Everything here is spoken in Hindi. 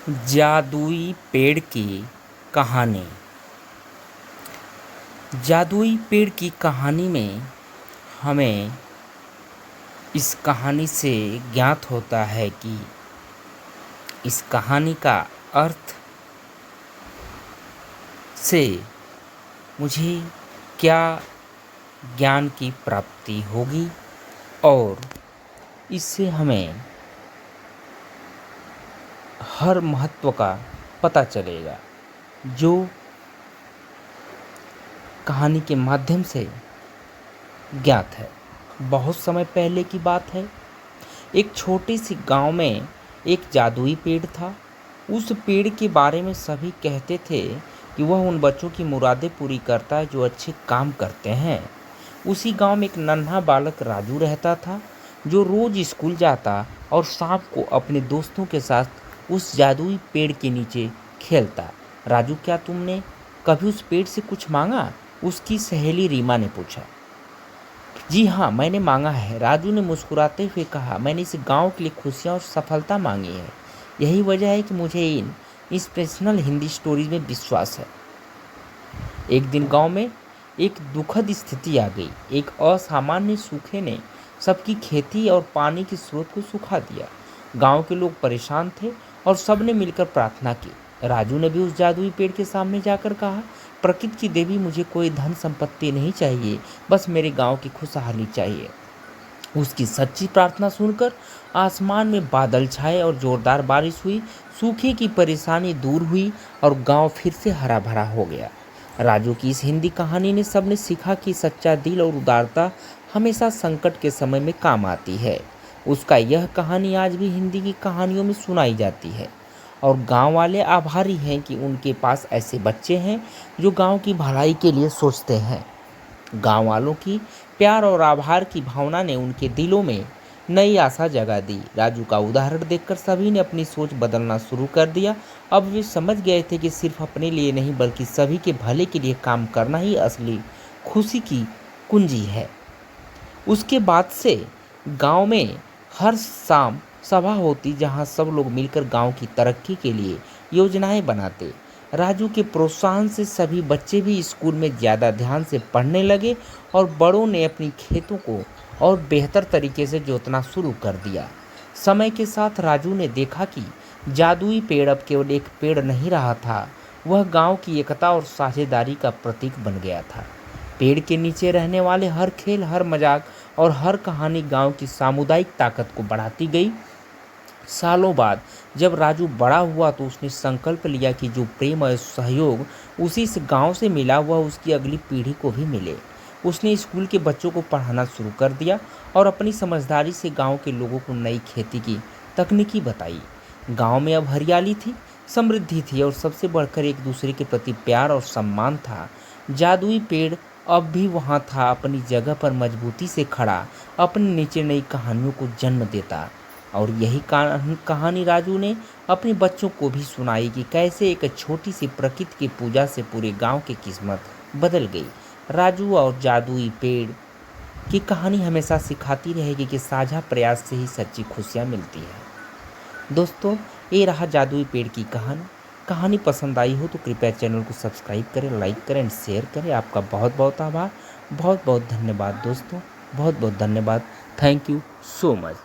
जादुई पेड़ की कहानी। जादुई पेड़ की कहानी में हमें इस कहानी से ज्ञात होता है कि इस कहानी का अर्थ से मुझे क्या ज्ञान की प्राप्ति होगी और इससे हमें हर महत्व का पता चलेगा, जो कहानी के माध्यम से ज्ञात है। बहुत समय पहले की बात है। एक छोटे सी गांव में एक जादुई पेड़ था। उस पेड़ के बारे में सभी कहते थे कि वह उन बच्चों की मुरादें पूरी करता है जो अच्छे काम करते हैं। उसी गांव में एक नन्हा बालक राजू रहता था, जो रोज स्कूल जाता और शाम को अपने दोस्तों के साथ उस जादुई पेड़ के नीचे खेलता। राजू, क्या तुमने कभी उस पेड़ से कुछ मांगा? उसकी सहेली रीमा ने पूछा। जी हाँ, मैंने मांगा है, राजू ने मुस्कुराते हुए कहा। मैंने इस गांव के लिए खुशियाँ और सफलता मांगी है। यही वजह है कि मुझे इन इंस्पिरेशनल हिंदी स्टोरीज में विश्वास है। एक दिन गांव में एक दुखद स्थिति आ गई। एक असामान्य सूखे ने सबकी खेती और पानी के स्रोत को सुखा दिया। गांव के लोग परेशान थे और सबने मिलकर प्रार्थना की। राजू ने भी उस जादुई पेड़ के सामने जाकर कहा, प्रकृति की देवी, मुझे कोई धन संपत्ति नहीं चाहिए, बस मेरे गांव की खुशहाली चाहिए। उसकी सच्ची प्रार्थना सुनकर आसमान में बादल छाए और जोरदार बारिश हुई। सूखे की परेशानी दूर हुई और गांव फिर से हरा भरा हो गया। राजू की इस हिंदी कहानी ने सबने सीखा कि सच्चा दिल और उदारता हमेशा संकट के समय में काम आती है। उसका यह कहानी आज भी हिंदी की कहानियों में सुनाई जाती है और गांव वाले आभारी हैं कि उनके पास ऐसे बच्चे हैं जो गांव की भलाई के लिए सोचते हैं। गांव वालों की प्यार और आभार की भावना ने उनके दिलों में नई आशा जगा दी। राजू का उदाहरण देखकर सभी ने अपनी सोच बदलना शुरू कर दिया। अब वे समझ गए थे कि सिर्फ अपने लिए नहीं, बल्कि सभी के भले के लिए काम करना ही असली खुशी की कुंजी है। उसके बाद से गांव में हर शाम सभा होती, जहां सब लोग मिलकर गांव की तरक्की के लिए योजनाएं बनाते। राजू के प्रोत्साहन से सभी बच्चे भी स्कूल में ज़्यादा ध्यान से पढ़ने लगे और बड़ों ने अपनी खेतों को और बेहतर तरीके से जोतना शुरू कर दिया। समय के साथ राजू ने देखा कि जादुई पेड़ अब केवल एक पेड़ नहीं रहा था, वह गांव की एकता और साझेदारी का प्रतीक बन गया था। पेड़ के नीचे रहने वाले हर खेल, हर मजाक और हर कहानी गांव की सामुदायिक ताकत को बढ़ाती गई। सालों बाद जब राजू बड़ा हुआ तो उसने संकल्प लिया कि जो प्रेम और सहयोग उसी इस गांव से मिला, वह उसकी अगली पीढ़ी को भी मिले। उसने स्कूल के बच्चों को पढ़ाना शुरू कर दिया और अपनी समझदारी से गांव के लोगों को नई खेती की तकनीकी बताई। गांव में अब हरियाली थी, समृद्धि थी और सबसे बढ़कर एक दूसरे के प्रति प्यार और सम्मान था। जादुई पेड़ अब भी वहाँ था, अपनी जगह पर मजबूती से खड़ा, अपने नीचे नई कहानियों को जन्म देता। और यही कहानी राजू ने अपने बच्चों को भी सुनाई कि कैसे एक छोटी सी प्रकृति की पूजा से पूरे गांव की किस्मत बदल गई। राजू और जादुई पेड़ की कहानी हमेशा सिखाती रहेगी कि साझा प्रयास से ही सच्ची खुशियाँ मिलती है। दोस्तों, ये रहा जादुई पेड़ की कहानी पसंद आई हो तो कृपया चैनल को सब्सक्राइब करें, लाइक करें एंड शेयर करें। आपका बहुत बहुत आभार, बहुत बहुत धन्यवाद दोस्तों, बहुत बहुत धन्यवाद। Thank you so much.